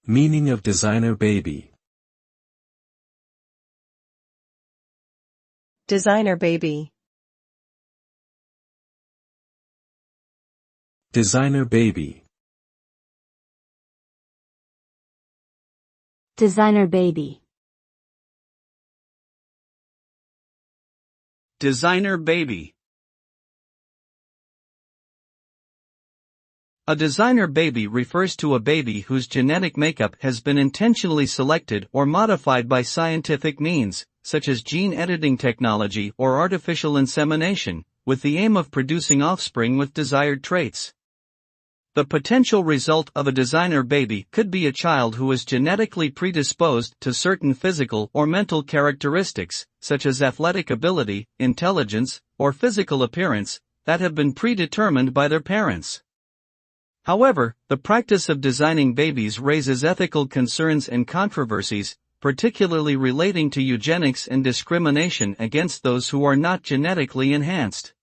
Meaning of designer baby. Designer baby. Designer baby. Designer baby. Designer baby. A designer baby refers to a baby whose genetic makeup has been intentionally selected or modified by scientific means, such as gene editing technology or artificial insemination, with the aim of producing offspring with desired traits. The potential result of a designer baby could be a child who is genetically predisposed to certain physical or mental characteristics, such as athletic ability, intelligence, or physical appearance, that have been predetermined by their parents. However, the practice of designing babies raises ethical concerns and controversies, particularly relating to eugenics and discrimination against those who are not genetically enhanced.